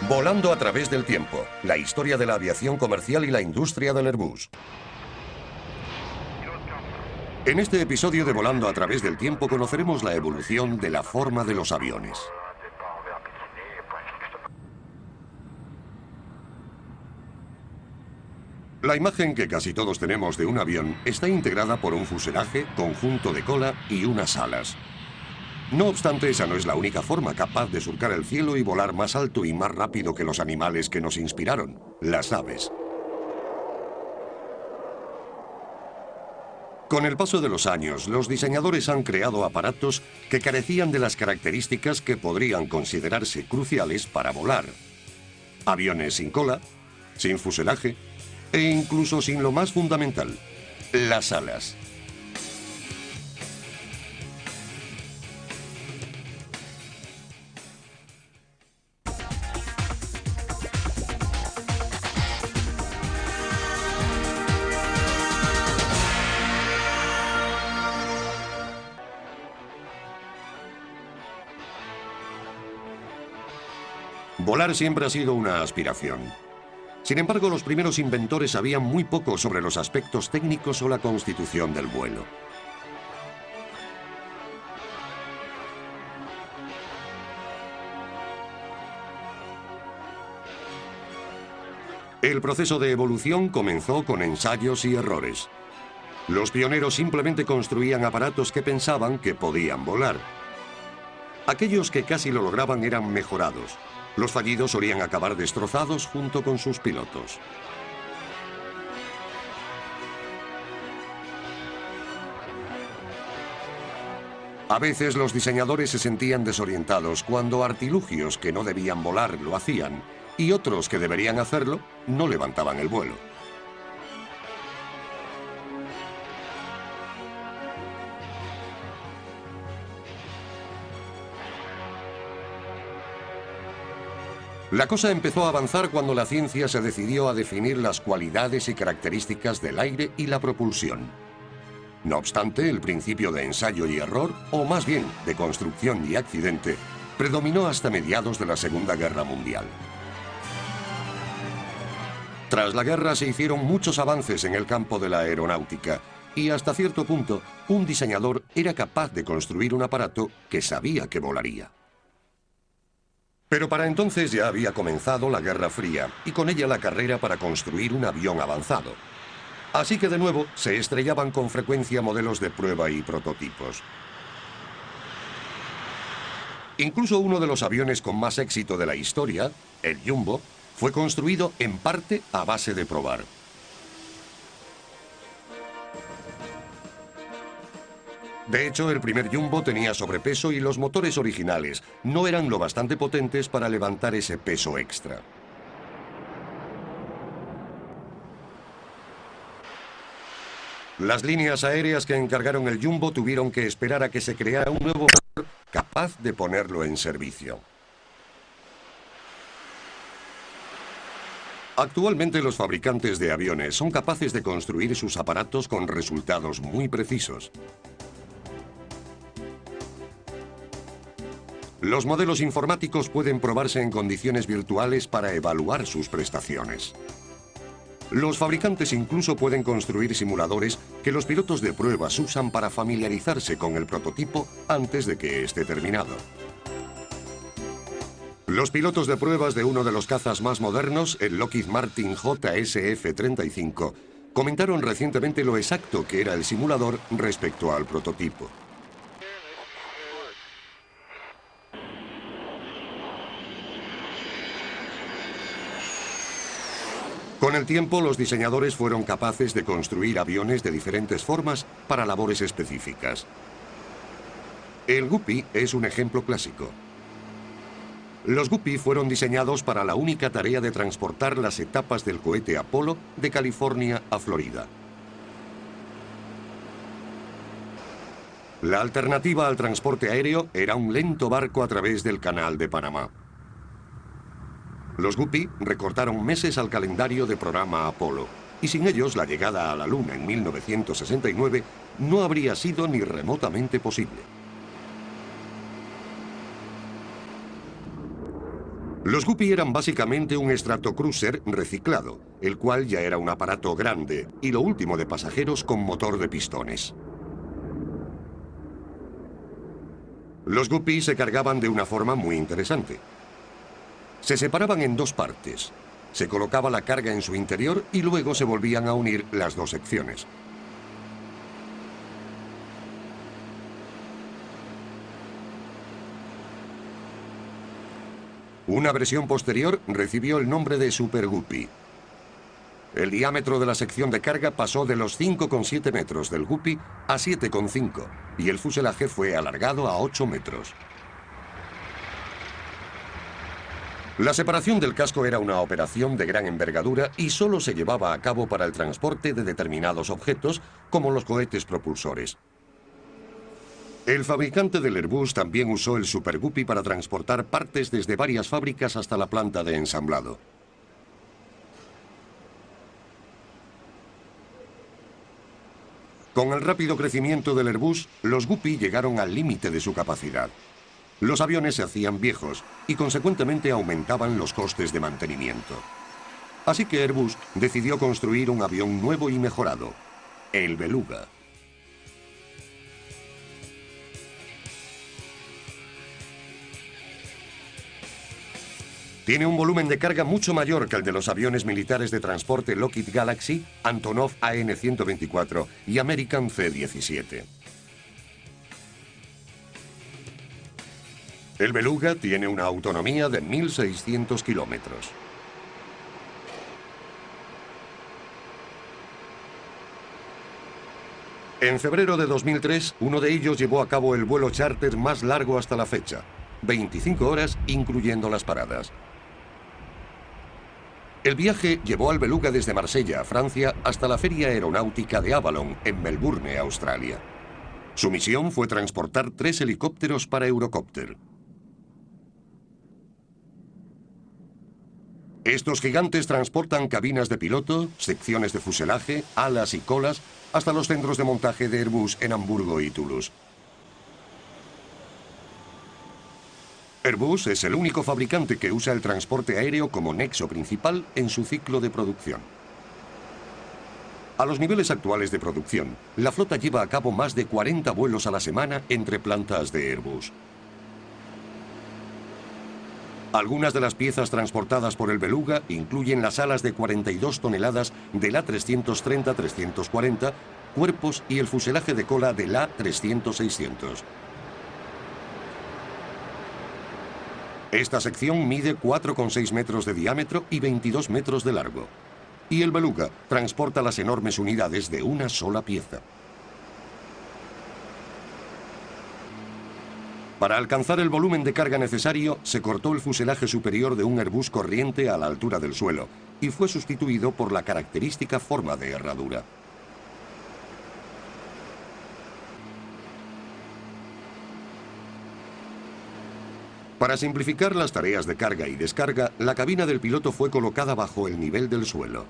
Volando a través del tiempo, la historia de la aviación comercial y la industria del Airbus. En este episodio de Volando a través del tiempo conoceremos la evolución de la forma de los aviones. La imagen que casi todos tenemos de un avión está integrada por un fuselaje, conjunto de cola y unas alas. No obstante, esa no es la única forma capaz de surcar el cielo y volar más alto y más rápido que los animales que nos inspiraron, las aves. Con el paso de los años, los diseñadores han creado aparatos que carecían de las características que podrían considerarse cruciales para volar. Aviones sin cola, sin fuselaje e incluso sin lo más fundamental, las alas. Volar siempre ha sido una aspiración. Sin embargo, los primeros inventores sabían muy poco sobre los aspectos técnicos o la constitución del vuelo. El proceso de evolución comenzó con ensayos y errores. Los pioneros simplemente construían aparatos que pensaban que podían volar. Aquellos que casi lo lograban eran mejorados. Los fallidos solían acabar destrozados junto con sus pilotos. A veces los diseñadores se sentían desorientados cuando artilugios que no debían volar lo hacían y otros que deberían hacerlo no levantaban el vuelo. La cosa empezó a avanzar cuando la ciencia se decidió a definir las cualidades y características del aire y la propulsión. No obstante, el principio de ensayo y error, o más bien de construcción y accidente, predominó hasta mediados de la Segunda Guerra Mundial. Tras la guerra se hicieron muchos avances en el campo de la aeronáutica y hasta cierto punto un diseñador era capaz de construir un aparato que sabía que volaría. Pero para entonces ya había comenzado la Guerra Fría y con ella la carrera para construir un avión avanzado. Así que de nuevo se estrellaban con frecuencia modelos de prueba y prototipos. Incluso uno de los aviones con más éxito de la historia, el Jumbo, fue construido en parte a base de probar. De hecho, el primer Jumbo tenía sobrepeso y los motores originales no eran lo bastante potentes para levantar ese peso extra. Las líneas aéreas que encargaron el Jumbo tuvieron que esperar a que se creara un nuevo motor capaz de ponerlo en servicio. Actualmente los fabricantes de aviones son capaces de construir sus aparatos con resultados muy precisos. Los modelos informáticos pueden probarse en condiciones virtuales para evaluar sus prestaciones. Los fabricantes incluso pueden construir simuladores que los pilotos de pruebas usan para familiarizarse con el prototipo antes de que esté terminado. Los pilotos de pruebas de uno de los cazas más modernos, el Lockheed Martin JSF-35, comentaron recientemente lo exacto que era el simulador respecto al prototipo. Con el tiempo, los diseñadores fueron capaces de construir aviones de diferentes formas para labores específicas. El Guppy es un ejemplo clásico. Los Guppy fueron diseñados para la única tarea de transportar las etapas del cohete Apolo de California a Florida. La alternativa al transporte aéreo era un lento barco a través del Canal de Panamá. Los Guppy recortaron meses al calendario de programa Apolo, y sin ellos la llegada a la Luna en 1969 no habría sido ni remotamente posible. Los Guppy eran básicamente un Stratocruiser reciclado, el cual ya era un aparato grande y lo último de pasajeros con motor de pistones. Los Guppy se cargaban de una forma muy interesante. Se separaban en dos partes. Se colocaba la carga en su interior y luego se volvían a unir las dos secciones. Una versión posterior recibió el nombre de Super Guppy. El diámetro de la sección de carga pasó de los 5,7 metros del Guppy a 7,5 y el fuselaje fue alargado a 8 metros. La separación del casco era una operación de gran envergadura y solo se llevaba a cabo para el transporte de determinados objetos, como los cohetes propulsores. El fabricante del Airbus también usó el Super Guppy para transportar partes desde varias fábricas hasta la planta de ensamblado. Con el rápido crecimiento del Airbus, los Guppy llegaron al límite de su capacidad. Los aviones se hacían viejos y consecuentemente aumentaban los costes de mantenimiento. Así que Airbus decidió construir un avión nuevo y mejorado, el Beluga. Tiene un volumen de carga mucho mayor que el de los aviones militares de transporte Lockheed Galaxy, Antonov AN-124 y American C-17. El Beluga tiene una autonomía de 1.600 kilómetros. En febrero de 2003, uno de ellos llevó a cabo el vuelo charter más largo hasta la fecha, 25 horas incluyendo las paradas. El viaje llevó al Beluga desde Marsella, Francia, hasta la Feria Aeronáutica de Avalon, en Melbourne, Australia. Su misión fue transportar 3 helicópteros para Eurocopter. Estos gigantes transportan cabinas de piloto, secciones de fuselaje, alas y colas, hasta los centros de montaje de Airbus en Hamburgo y Toulouse. Airbus es el único fabricante que usa el transporte aéreo como nexo principal en su ciclo de producción. A los niveles actuales de producción, la flota lleva a cabo más de 40 vuelos a la semana entre plantas de Airbus. Algunas de las piezas transportadas por el Beluga incluyen las alas de 42 toneladas del A330-340, cuerpos y el fuselaje de cola del A300-600. Esta sección mide 4,6 metros de diámetro y 22 metros de largo. Y el Beluga transporta las enormes unidades de una sola pieza. Para alcanzar el volumen de carga necesario, se cortó el fuselaje superior de un Airbus corriente a la altura del suelo y fue sustituido por la característica forma de herradura. Para simplificar las tareas de carga y descarga, la cabina del piloto fue colocada bajo el nivel del suelo.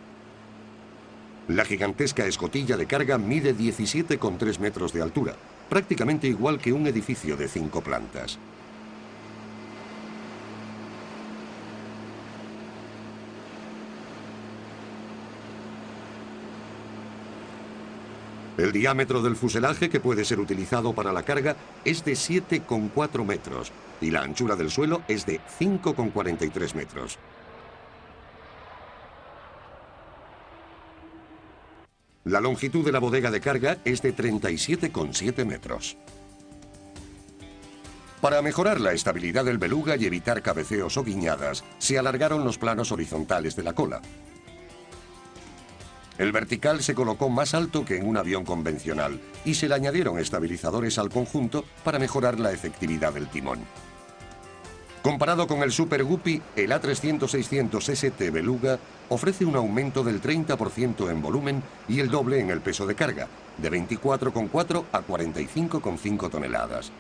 La gigantesca escotilla de carga mide 17,3 metros de altura, prácticamente igual que un edificio de 5 plantas. El diámetro del fuselaje que puede ser utilizado para la carga es de 7,4 metros y la anchura del suelo es de 5,43 metros. La longitud de la bodega de carga es de 37,7 metros. Para mejorar la estabilidad del Beluga y evitar cabeceos o guiñadas, se alargaron los planos horizontales de la cola. El vertical se colocó más alto que en un avión convencional y se le añadieron estabilizadores al conjunto para mejorar la efectividad del timón. Comparado con el Super Guppy, el A300-600 ST Beluga ofrece un aumento del 30% en volumen y el doble en el peso de carga, de 24,4 a 45,5 toneladas.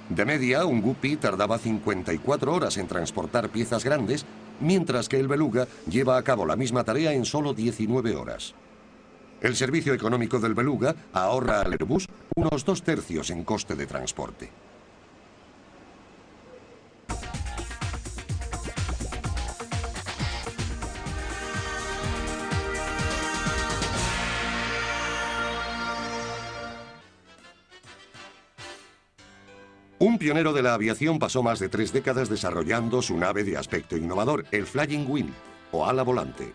De media, un Guppy tardaba 54 horas en transportar piezas grandes, mientras que el Beluga lleva a cabo la misma tarea en solo 19 horas. El servicio económico del Beluga ahorra al Airbus unos 2/3 en coste de transporte. Un pionero de la aviación pasó más de 3 décadas desarrollando su nave de aspecto innovador, el Flying Wing, o ala volante.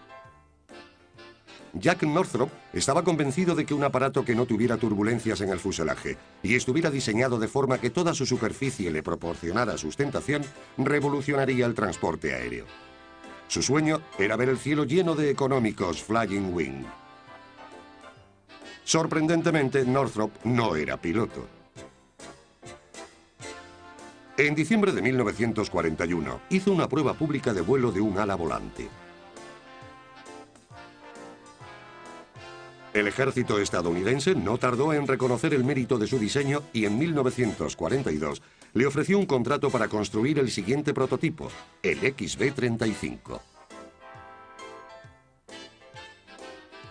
Jack Northrop estaba convencido de que un aparato que no tuviera turbulencias en el fuselaje y estuviera diseñado de forma que toda su superficie le proporcionara sustentación, revolucionaría el transporte aéreo. Su sueño era ver el cielo lleno de económicos Flying Wing. Sorprendentemente, Northrop no era piloto. En diciembre de 1941, hizo una prueba pública de vuelo de un ala volante. El ejército estadounidense no tardó en reconocer el mérito de su diseño y en 1942 le ofreció un contrato para construir el siguiente prototipo, el XB-35.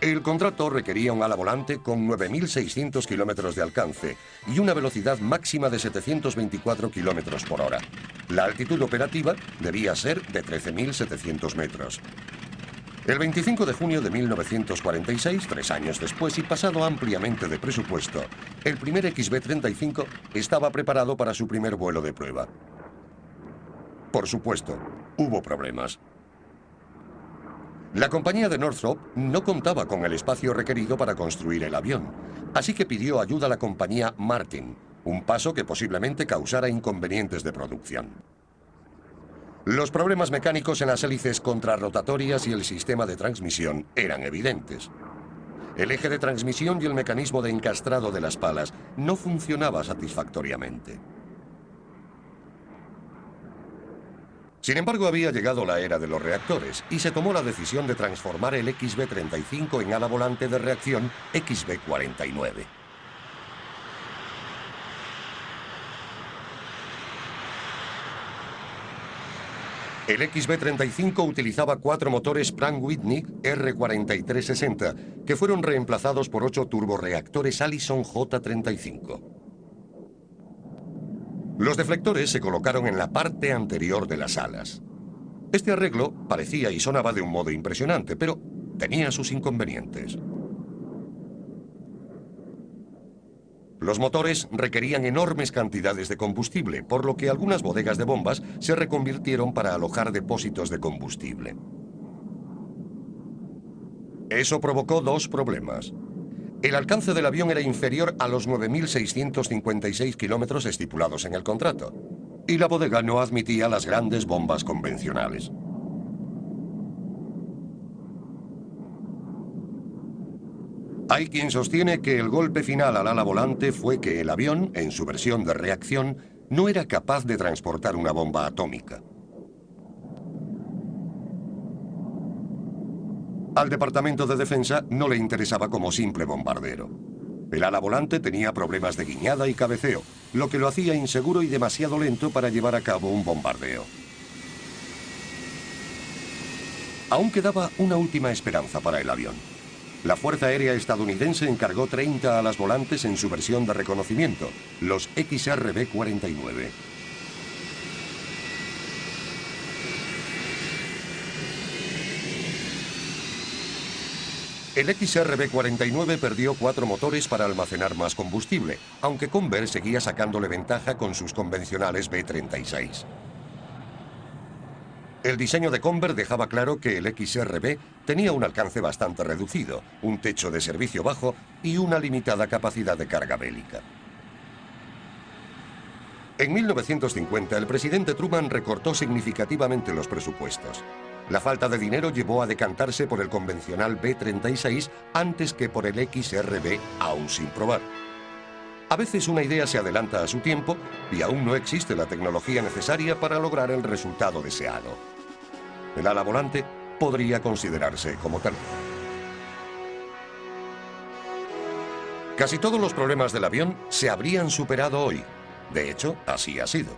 El contrato requería un ala volante con 9.600 kilómetros de alcance y una velocidad máxima de 724 kilómetros por hora. La altitud operativa debía ser de 13.700 metros. El 25 de junio de 1946, 3 años después y pasado ampliamente de presupuesto, el primer XB-35 estaba preparado para su primer vuelo de prueba. Por supuesto, hubo problemas. La compañía de Northrop no contaba con el espacio requerido para construir el avión, así que pidió ayuda a la compañía Martin, un paso que posiblemente causara inconvenientes de producción. Los problemas mecánicos en las hélices contrarrotatorias y el sistema de transmisión eran evidentes. El eje de transmisión y el mecanismo de encastrado de las palas no funcionaba satisfactoriamente. Sin embargo, había llegado la era de los reactores y se tomó la decisión de transformar el XB-35 en ala volante de reacción XB-49. El XB-35 utilizaba 4 motores Pratt & Whitney R4360, que fueron reemplazados por 8 turborreactores Allison J35. Los deflectores se colocaron en la parte anterior de las alas. Este arreglo parecía y sonaba de un modo impresionante, pero tenía sus inconvenientes. Los motores requerían enormes cantidades de combustible, por lo que algunas bodegas de bombas se reconvirtieron para alojar depósitos de combustible. Eso provocó 2 problemas. El alcance del avión era inferior a los 9.656 kilómetros estipulados en el contrato, y la bodega no admitía las grandes bombas convencionales. Hay quien sostiene que el golpe final al ala volante fue que el avión, en su versión de reacción, no era capaz de transportar una bomba atómica. Al Departamento de Defensa no le interesaba como simple bombardero. El ala volante tenía problemas de guiñada y cabeceo, lo que lo hacía inseguro y demasiado lento para llevar a cabo un bombardeo. Aún quedaba una última esperanza para el avión. La Fuerza Aérea estadounidense encargó 30 alas volantes en su versión de reconocimiento, los XRB-49. El XRB-49 perdió 4 motores para almacenar más combustible, aunque Convair seguía sacándole ventaja con sus convencionales B-36. El diseño de Convair dejaba claro que el XRB tenía un alcance bastante reducido, un techo de servicio bajo y una limitada capacidad de carga bélica. En 1950, el presidente Truman recortó significativamente los presupuestos. La falta de dinero llevó a decantarse por el convencional B-36 antes que por el XRB, aún sin probar. A veces una idea se adelanta a su tiempo y aún no existe la tecnología necesaria para lograr el resultado deseado. El ala volante podría considerarse como tal. Casi todos los problemas del avión se habrían superado hoy. De hecho, así ha sido.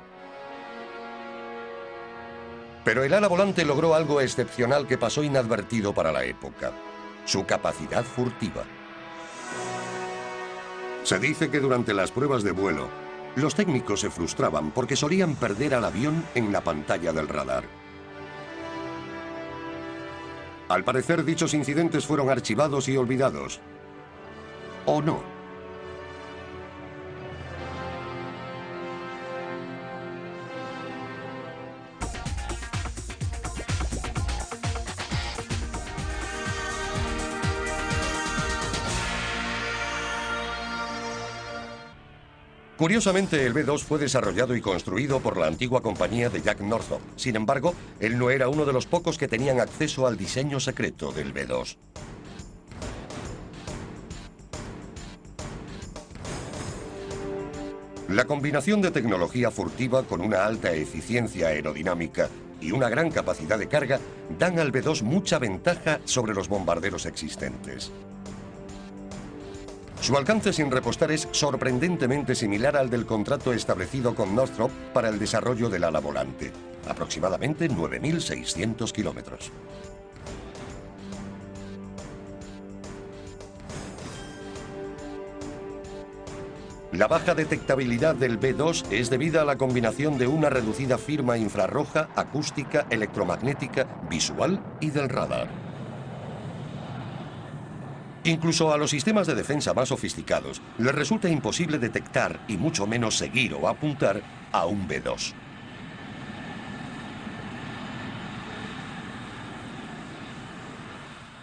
Pero el ala volante logró algo excepcional que pasó inadvertido para la época: su capacidad furtiva. Se dice que durante las pruebas de vuelo, los técnicos se frustraban porque solían perder al avión en la pantalla del radar. Al parecer, dichos incidentes fueron archivados y olvidados. ¿O no? Curiosamente, el B-2 fue desarrollado y construido por la antigua compañía de Jack Northrop. Sin embargo, él no era uno de los pocos que tenían acceso al diseño secreto del B-2. La combinación de tecnología furtiva con una alta eficiencia aerodinámica y una gran capacidad de carga dan al B-2 mucha ventaja sobre los bombarderos existentes. Su alcance sin repostar es sorprendentemente similar al del contrato establecido con Northrop para el desarrollo del ala volante, aproximadamente 9.600 kilómetros. La baja detectabilidad del B-2 es debida a la combinación de una reducida firma infrarroja, acústica, electromagnética, visual y del radar. Incluso a los sistemas de defensa más sofisticados les resulta imposible detectar y mucho menos seguir o apuntar a un B-2.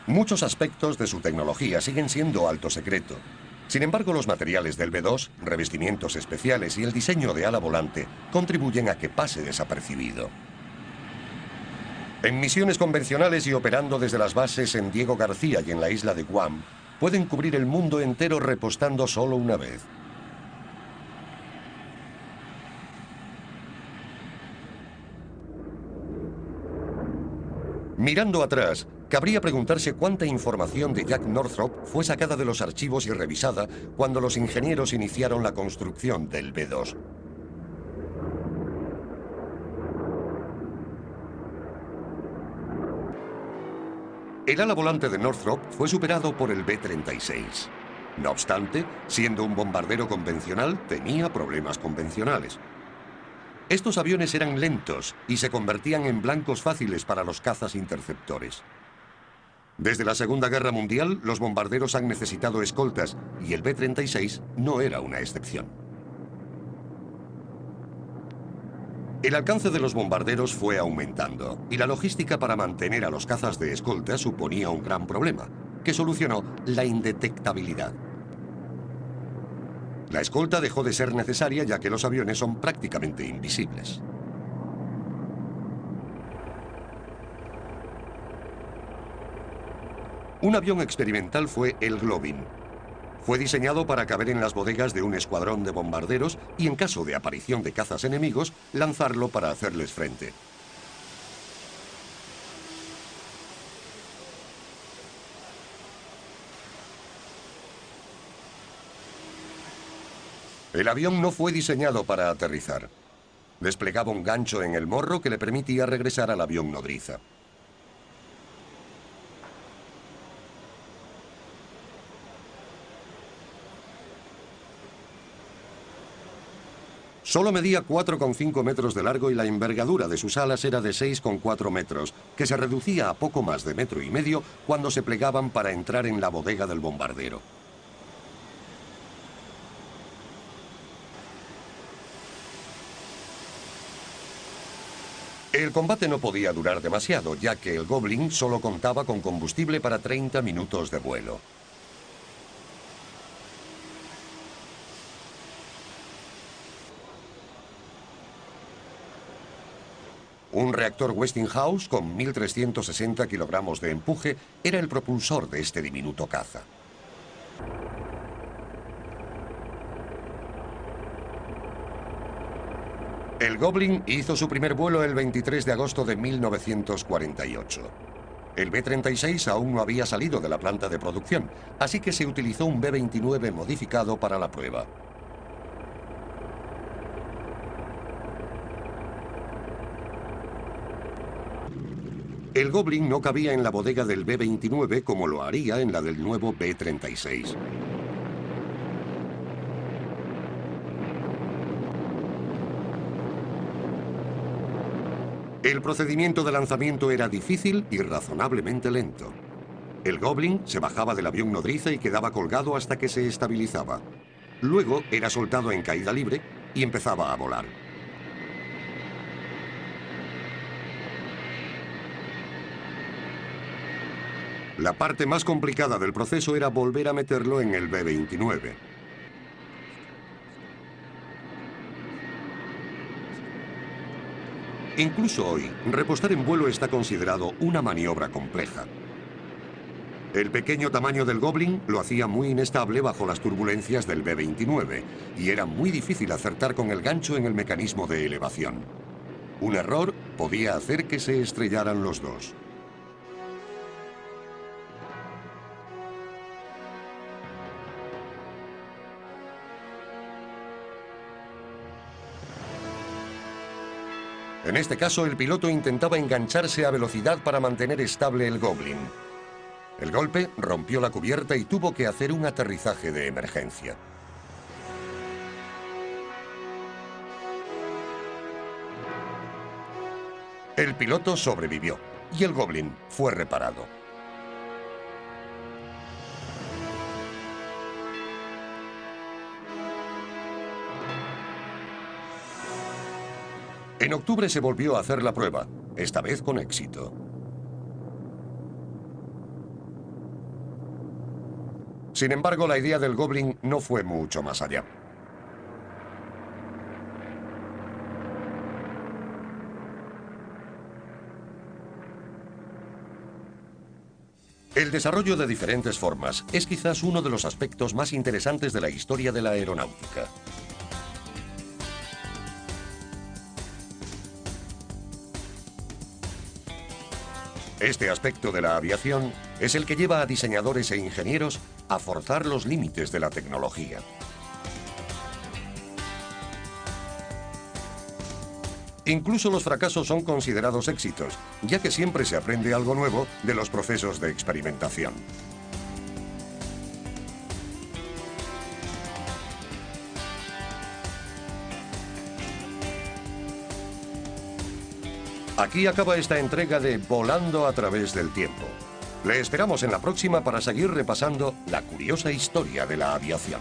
Muchos aspectos de su tecnología siguen siendo alto secreto. Sin embargo, los materiales del B-2, revestimientos especiales y el diseño de ala volante contribuyen a que pase desapercibido. En misiones convencionales y operando desde las bases en Diego García y en la isla de Guam, pueden cubrir el mundo entero repostando solo una vez. Mirando atrás, cabría preguntarse cuánta información de Jack Northrop fue sacada de los archivos y revisada cuando los ingenieros iniciaron la construcción del B-2. El ala volante de Northrop fue superado por el B-36. No obstante, siendo un bombardero convencional, tenía problemas convencionales. Estos aviones eran lentos y se convertían en blancos fáciles para los cazas interceptores. Desde la Segunda Guerra Mundial, los bombarderos han necesitado escoltas y el B-36 no era una excepción. El alcance de los bombarderos fue aumentando y la logística para mantener a los cazas de escolta suponía un gran problema, que solucionó la indetectabilidad. La escolta dejó de ser necesaria ya que los aviones son prácticamente invisibles. Un avión experimental fue el Globin. Fue diseñado para caber en las bodegas de un escuadrón de bombarderos y, en caso de aparición de cazas enemigos, lanzarlo para hacerles frente. El avión no fue diseñado para aterrizar. Desplegaba un gancho en el morro que le permitía regresar al avión nodriza. Solo medía 4,5 metros de largo y la envergadura de sus alas era de 6,4 metros, que se reducía a poco más de 1,5 metros cuando se plegaban para entrar en la bodega del bombardero. El combate no podía durar demasiado, ya que el Goblin solo contaba con combustible para 30 minutos de vuelo. Un reactor Westinghouse con 1.360 kilogramos de empuje era el propulsor de este diminuto caza. El Goblin hizo su primer vuelo el 23 de agosto de 1948. El B-36 aún no había salido de la planta de producción, así que se utilizó un B-29 modificado para la prueba. El Goblin no cabía en la bodega del B-29 como lo haría en la del nuevo B-36. El procedimiento de lanzamiento era difícil y razonablemente lento. El Goblin se bajaba del avión nodriza y quedaba colgado hasta que se estabilizaba. Luego era soltado en caída libre y empezaba a volar. La parte más complicada del proceso era volver a meterlo en el B-29. Incluso hoy, repostar en vuelo está considerado una maniobra compleja. El pequeño tamaño del Goblin lo hacía muy inestable bajo las turbulencias del B-29 y era muy difícil acertar con el gancho en el mecanismo de elevación. Un error podía hacer que se estrellaran los dos. En este caso, el piloto intentaba engancharse a velocidad para mantener estable el Goblin. El golpe rompió la cubierta y tuvo que hacer un aterrizaje de emergencia. El piloto sobrevivió y el Goblin fue reparado. En octubre se volvió a hacer la prueba, esta vez con éxito. Sin embargo, la idea del Goblin no fue mucho más allá. El desarrollo de diferentes formas es quizás uno de los aspectos más interesantes de la historia de la aeronáutica. Este aspecto de la aviación es el que lleva a diseñadores e ingenieros a forzar los límites de la tecnología. Incluso los fracasos son considerados éxitos, ya que siempre se aprende algo nuevo de los procesos de experimentación. Aquí acaba esta entrega de Volando a través del tiempo. Le esperamos en la próxima para seguir repasando la curiosa historia de la aviación.